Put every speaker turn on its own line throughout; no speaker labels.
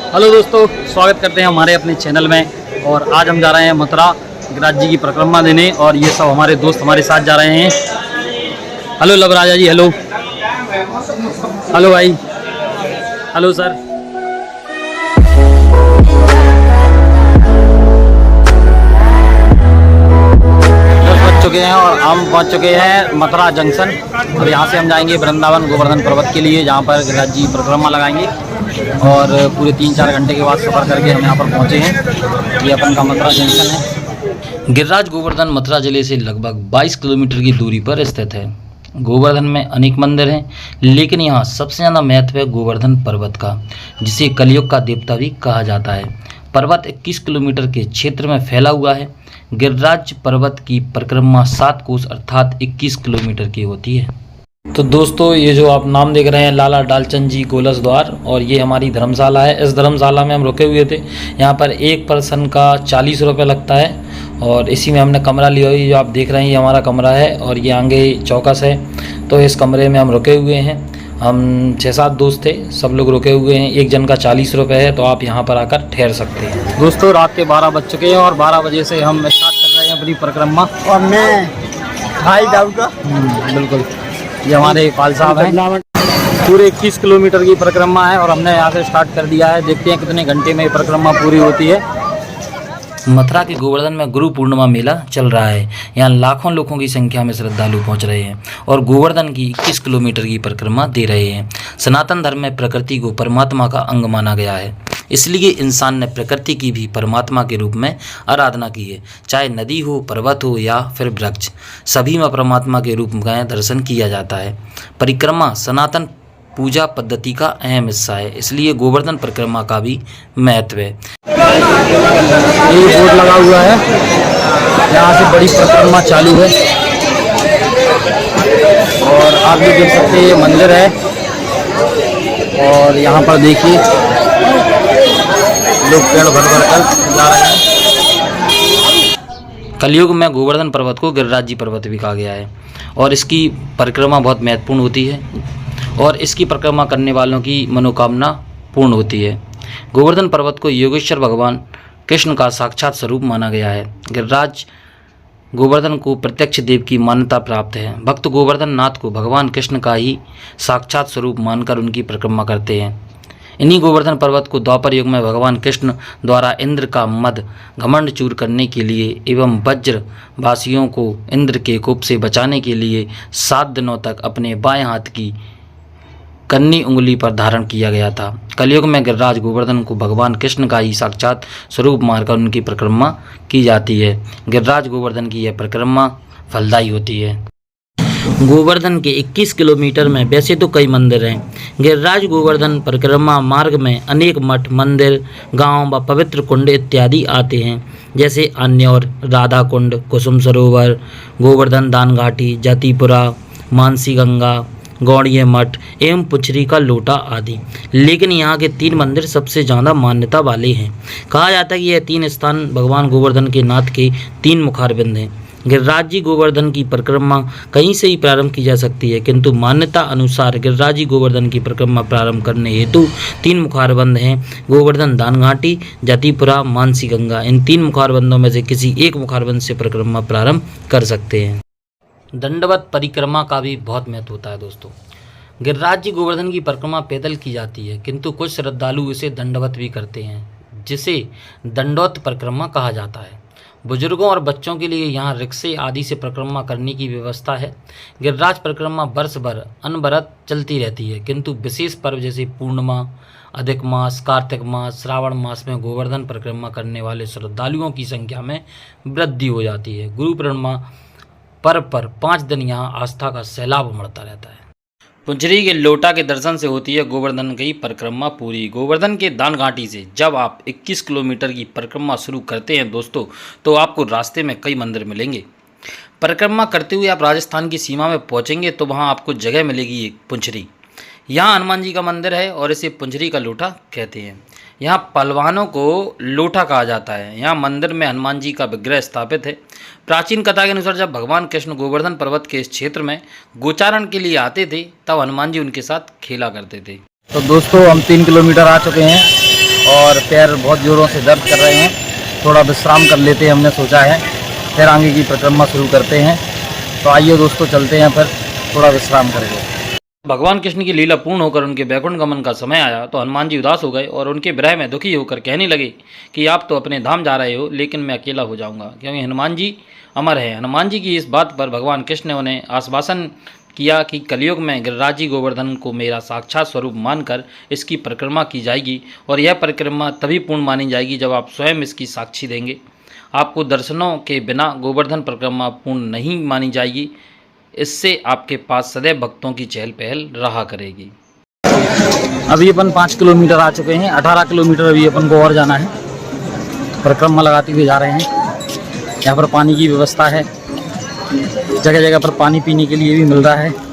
Hello दोस्तों, स्वागत करते हैं हमारे अपने चैनल में। और आज हम जा रहे हैं मथुरा गिरिराज जी की परिक्रमा देने, और ये सब हमारे दोस्त हमारे साथ जा रहे हैं। हेलो लवराजा जी, हेलो हेलो भाई, हेलो सर। 10 बज चुके हैं और हम पहुंच चुके हैं मथुरा जंक्शन। और यहाँ से हम जाएंगे वृंदावन गोवर्धन पर्वत के लिए, जहाँ पर गिरिराज जी परिक्रमा लगाएंगे। और पूरे 3-4 घंटे के बाद सफ़र करके हम यहाँ पर पहुँचे हैं। ये अपन का मथुरा जंक्शन है। गिरिराज गोवर्धन मथुरा जिले से लगभग 22 किलोमीटर की दूरी पर स्थित है। गोवर्धन में अनेक मंदिर हैं, लेकिन यहाँ सबसे ज़्यादा महत्व है गोवर्धन पर्वत का, जिसे कलयुग का देवता भी कहा जाता है। पर्वत 21 किलोमीटर के क्षेत्र में फैला हुआ है। गिरिराज पर्वत की परिक्रमा 7 कोस अर्थात 21 किलोमीटर की होती है। तो दोस्तों, ये जो आप नाम देख रहे हैं लाला डालचंद जी गोलस द्वार, और ये हमारी धर्मशाला है। इस धर्मशाला में हम रुके हुए थे। यहाँ पर एक पर्सन का 40 रुपये लगता है, और इसी में हमने कमरा लिया हुआ है। जो आप देख रहे हैं ये हमारा कमरा है, और ये आगे चौकस है। तो इस कमरे में हम रुके हुए हैं। हम 6-7 दोस्त थे, सब लोग रुके हुए हैं। एक जन का 40 रुपये है, तो आप यहाँ पर आकर ठहर सकते हैं। दोस्तों, रात के 12 बज चुके हैं, और 12 बजे से हम स्टार्ट कर रहे हैं अपनी परिक्रमा।
और मैं भाई दाऊदा
बिल्कुल, ये हमारे पाल साहब हैं। पूरे 21 किलोमीटर की परिक्रमा है, और हमने यहाँ से स्टार्ट कर दिया है। देखते हैं कितने घंटे में ये परिक्रमा पूरी होती है। मथुरा के गोवर्धन में गुरु पूर्णिमा मेला चल रहा है। यहाँ लाखों लोगों की संख्या में श्रद्धालु पहुँच रहे हैं और गोवर्धन की 21 किलोमीटर की परिक्रमा दे रहे हैं। सनातन धर्म में प्रकृति को परमात्मा का अंग माना गया है, इसलिए इंसान ने प्रकृति की भी परमात्मा के रूप में आराधना की है। चाहे नदी हो, पर्वत हो या फिर वृक्ष, सभी में परमात्मा के रूप में दर्शन किया जाता है। परिक्रमा सनातन पूजा पद्धति का अहम हिस्सा है, इसलिए गोवर्धन परिक्रमा का भी महत्व है। ये बोर्ड लगा हुआ है, यहाँ से बड़ी परिक्रमा चालू है। और आप भी देख सकते हैं ये मंदिर है, और यहाँ पर देखिए लोग पेड़ भर कर जा रहे हैं। कलयुग में गोवर्धन पर्वत को गिरिराज जी पर्वत भी कहा गया है, और इसकी परिक्रमा बहुत महत्वपूर्ण होती है, और इसकी परिक्रमा करने वालों की मनोकामना पूर्ण होती है। गोवर्धन पर्वत को योगेश्वर भगवान कृष्ण का साक्षात स्वरूप माना गया है। गिरिराज गोवर्धन को प्रत्यक्ष देव की मान्यता प्राप्त है। भक्त गोवर्धन नाथ को भगवान कृष्ण का ही साक्षात स्वरूप मानकर उनकी परिक्रमा करते हैं। इन्हीं गोवर्धन पर्वत को द्वापर युग में भगवान कृष्ण द्वारा इंद्र का मद घमंड चूर करने के लिए एवं वज्र वासियों को इंद्र के कोप से बचाने के लिए 7 दिनों तक अपने बाएं हाथ की कन्नी उंगली पर धारण किया गया था। कलयुग में गिरिराज गोवर्धन को भगवान कृष्ण का ही साक्षात स्वरूप मानकर उनकी परिक्रमा की जाती है। गिरिराज गोवर्धन की यह परिक्रमा फलदायी होती है। गोवर्धन के 21 किलोमीटर में वैसे तो कई मंदिर हैं। गिरिराज गोवर्धन परिक्रमा मार्ग में अनेक मठ, मंदिर, गांव व पवित्र कुंड इत्यादि आते हैं, जैसे अन्यौर, राधा कुंड, कुसुम सरोवर, गोवर्धन दान घाटी, जतिपुरा, मानसी गंगा, गौड़िया मठ एवं पुछरी का लोटा आदि। लेकिन यहाँ के 3 मंदिर सबसे ज़्यादा मान्यता वाले हैं। कहा जाता है कि यह 3 स्थान भगवान गोवर्धन के नाथ के 3 मुखारबिंद हैं। गिरिराज जी गोवर्धन की परिक्रमा कहीं से ही प्रारंभ की जा सकती है, किंतु मान्यता अनुसार गिरिराज जी गोवर्धन की परिक्रमा प्रारंभ करने हेतु 3 मुखारबंद हैं: गोवर्धन दान घाटी, जतिपुरा, मानसी गंगा। इन 3 मुखारबंदों में से किसी एक मुखारबंद से परिक्रमा प्रारंभ कर सकते हैं। दंडवत परिक्रमा का भी बहुत महत्व होता है दोस्तों। गिरिराज जी गोवर्धन की परिक्रमा पैदल की जाती है, किंतु कुछ श्रद्धालु इसे दंडवत भी करते हैं, जिसे दंडवत परिक्रमा कहा जाता है। बुजुर्गों और बच्चों के लिए यहाँ रिक्शे आदि से परिक्रमा करने की व्यवस्था है। गिरिराज परिक्रमा वर्ष भर अनवरत चलती रहती है, किंतु विशेष पर्व जैसे पूर्णिमा, अधिक मास, कार्तिक मास, श्रावण मास में गोवर्धन परिक्रमा करने वाले श्रद्धालुओं की संख्या में वृद्धि हो जाती है। गुरु पूर्णिमा पर्व पर 5 दिन यहाँ आस्था का सैलाब उमड़ता रहता है। पुंजरी के लोटा के दर्शन से होती है गोवर्धन की परिक्रमा पूरी। गोवर्धन के दान घाटी से जब आप 21 किलोमीटर की परिक्रमा शुरू करते हैं दोस्तों, तो आपको रास्ते में कई मंदिर मिलेंगे। परिक्रमा करते हुए आप राजस्थान की सीमा में पहुंचेंगे तो वहां आपको जगह मिलेगी एक पुंजरी। यहाँ हनुमान जी का मंदिर है, और इसे पुंजरी का लोटा कहते हैं। यहाँ पहलवानों को लोटा कहा जाता है। यहाँ मंदिर में हनुमान जी का विग्रह स्थापित है। प्राचीन कथा के अनुसार जब भगवान कृष्ण गोवर्धन पर्वत के इस क्षेत्र में गोचारण के लिए आते थे, तब हनुमान जी उनके साथ खेला करते थे। तो दोस्तों, हम 3 किलोमीटर आ चुके हैं
और पैर बहुत ज़ोरों से दर्द कर रहे हैं। थोड़ा विश्राम कर लेते हैं, हमने सोचा है, फिर आगे की परिक्रमा शुरू करते हैं। तो आइए दोस्तों, चलते हैं, फिर थोड़ा विश्राम करेंगे।
भगवान कृष्ण की लीला पूर्ण होकर उनके वैकुंठ गमन का समय आया तो हनुमान जी उदास हो गए और उनके विरह में दुखी होकर कहने लगे कि आप तो अपने धाम जा रहे हो, लेकिन मैं अकेला हो जाऊंगा, क्योंकि हनुमान जी अमर है। हनुमान जी की इस बात पर भगवान कृष्ण ने उन्हें आश्वासन किया कि कलयुग में गिरिराज जी गोवर्धन को मेरा साक्षात स्वरूप मानकर इसकी परिक्रमा की जाएगी, और यह परिक्रमा तभी पूर्ण मानी जाएगी जब आप स्वयं इसकी साक्षी देंगे। आपको दर्शनों के बिना गोवर्धन परिक्रमा पूर्ण नहीं मानी जाएगी। इससे आपके पास सदैव भक्तों की चहल पहल रहा करेगी।
अभी अपन 5 किलोमीटर आ चुके हैं, 18 किलोमीटर अभी अपन को और जाना है। परिक्रमा लगाते हुए जा रहे हैं। यहाँ पर पानी की व्यवस्था है, जगह जगह पर पानी पीने के लिए भी मिल रहा है।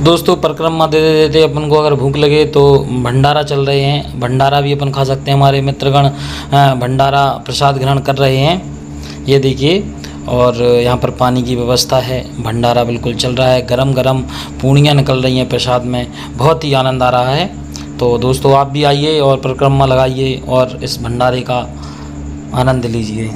दोस्तों परिक्रमा देते देते अपन को अगर भूख लगे तो भंडारा चल रहे हैं, भंडारा भी अपन खा सकते हैं। हमारे मित्रगण भंडारा प्रसाद ग्रहण कर रहे हैं, ये देखिए। और यहाँ पर पानी की व्यवस्था है, भंडारा बिल्कुल चल रहा है, गरम गरम पूड़ियाँ निकल रही हैं प्रसाद में, बहुत ही आनंद आ रहा है। तो दोस्तों आप भी आइए और परिक्रमा लगाइए और इस भंडारे का आनंद लीजिए।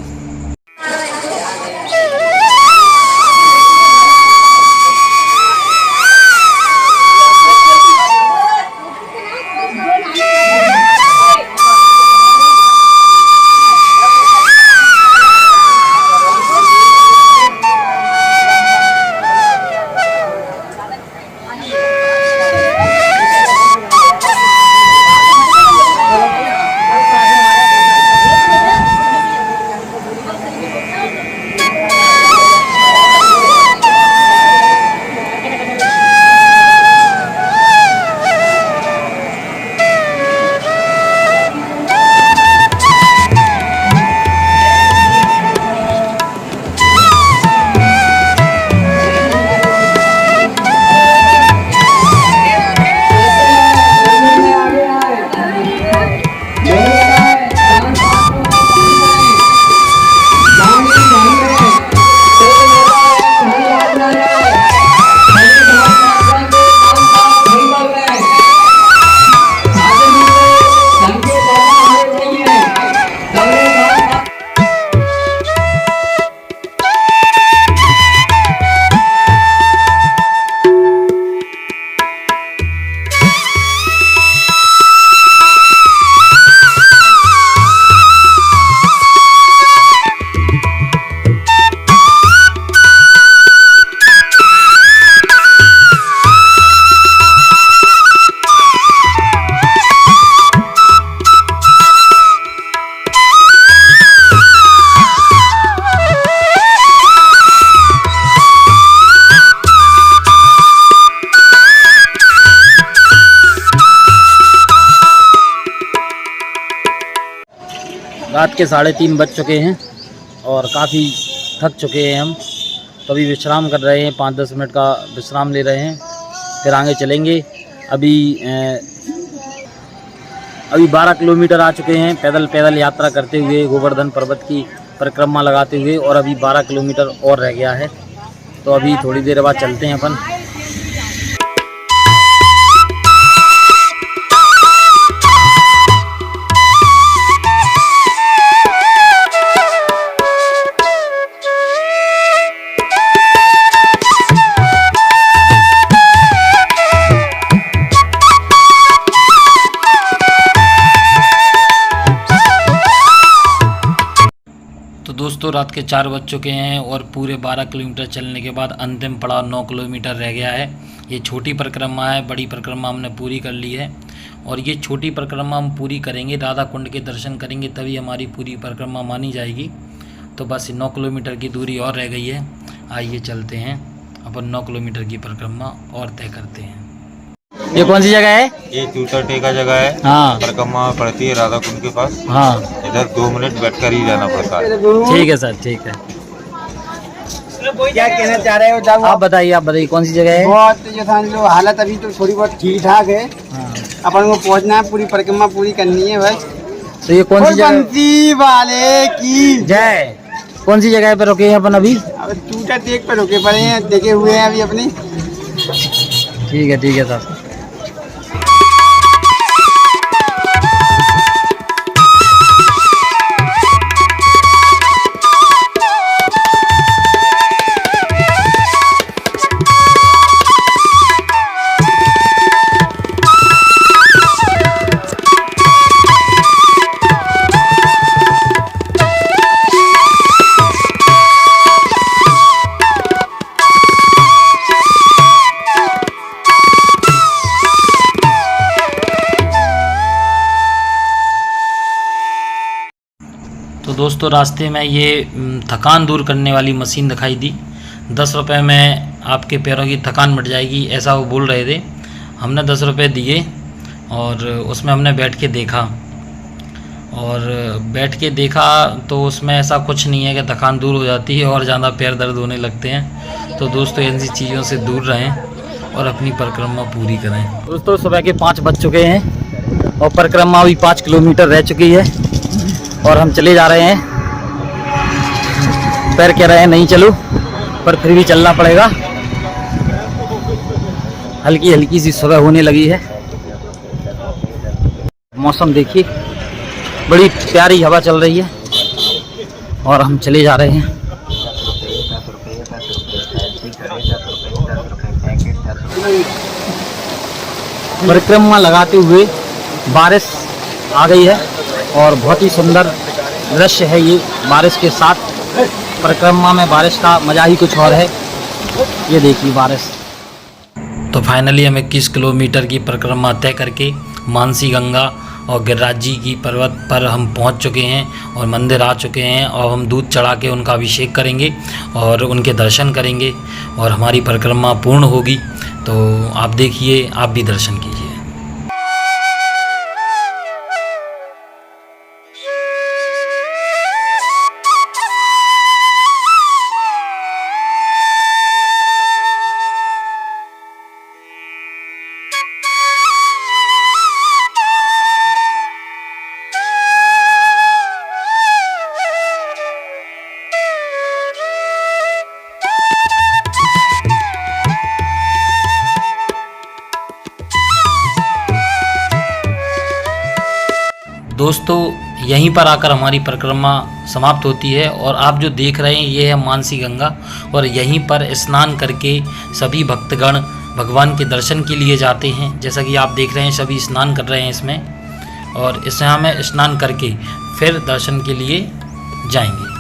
रात के 3:30 बज चुके हैं और काफ़ी थक चुके हैं हम, तो अभी विश्राम कर रहे हैं। 5-10 मिनट का विश्राम ले रहे हैं, फिर आगे चलेंगे। अभी 12 किलोमीटर आ चुके हैं पैदल यात्रा करते हुए, गोवर्धन पर्वत की परिक्रमा लगाते हुए, और अभी 12 किलोमीटर और रह गया है। तो अभी थोड़ी देर बाद चलते हैं अपन। दोस्तों रात के 4 बज चुके हैं और पूरे 12 किलोमीटर चलने के बाद अंतिम पड़ाव 9 किलोमीटर रह गया है। ये छोटी परिक्रमा है, बड़ी परिक्रमा हमने पूरी कर ली है, और ये छोटी परिक्रमा हम पूरी करेंगे, राधा कुंड के दर्शन करेंगे, तभी हमारी पूरी परिक्रमा मानी जाएगी। तो बस 9 किलोमीटर की दूरी और रह गई है। आइए चलते हैं, अपन 9 किलोमीटर की परिक्रमा और तय करते हैं। ये कौन सी जगह है?
ये चूतरटे का जगह है।
हाँ,
परिक्रमा पड़ती है राधा कुंड के पास।
हाँ,
इधर 2 मिनट बैठ कर ही जाना पड़ता है।
ठीक है सर, ठीक है।
क्या कहना चाह रहे हो?
आप बताइए कौन सी जगह है?
बहुत जो था जो हालत अभी तो थोड़ी बहुत ठीक ठाक है।
हाँ।
अपन को पहुंचना है, पूरी परिक्रमा पूरी करनी है बस।
तो ये कौन सी जगह?
बंसी वाले की
जय। कौन सी जगह पे रुके हैं अपन अभी?
अब टूटा टेक पे रुके पड़े हैं, देखे हुए हैं अभी अपनी।
ठीक है सर। तो दोस्तों रास्ते में ये थकान दूर करने वाली मशीन दिखाई दी। 10 रुपये में आपके पैरों की थकान मिट जाएगी, ऐसा वो बोल रहे थे। हमने 10 रुपये दिए और उसमें हमने बैठ के देखा, और बैठ के देखा तो उसमें ऐसा कुछ नहीं है कि थकान दूर हो जाती है और ज़्यादा पैर दर्द होने लगते हैं। तो दोस्तों ऐसी चीज़ों से दूर रहें और अपनी परिक्रमा पूरी करें। दोस्तों सुबह के 5 बज चुके हैं और परिक्रमा अभी 5 किलोमीटर रह चुकी है और हम चले जा रहे हैं। पैर कह रहे हैं नहीं चलो, पर फिर भी चलना पड़ेगा। हल्की हल्की सी सुबह होने लगी है। मौसम देखिए, बड़ी प्यारी हवा चल रही है और हम चले जा रहे हैं। परिक्रमा लगाते हुए बारिश आ गई है और बहुत ही सुंदर दृश्य है ये। बारिश के साथ परिक्रमा में बारिश का मज़ा ही कुछ और है। ये देखिए बारिश। तो फाइनली हम 21 किलोमीटर की परिक्रमा तय करके मानसी गंगा और गिरिराज जी की पर्वत पर हम पहुंच चुके हैं और मंदिर आ चुके हैं, और हम दूध चढ़ा के उनका अभिषेक करेंगे और उनके दर्शन करेंगे और हमारी परिक्रमा पूर्ण होगी। तो आप देखिए, आप भी दर्शन कीजिए। दोस्तों यहीं पर आकर हमारी परिक्रमा समाप्त होती है, और आप जो देख रहे हैं ये है मानसी गंगा, और यहीं पर स्नान करके सभी भक्तगण भगवान के दर्शन के लिए जाते हैं। जैसा कि आप देख रहे हैं सभी स्नान कर रहे हैं इसमें, और इसमें हमें स्नान करके फिर दर्शन के लिए जाएंगे।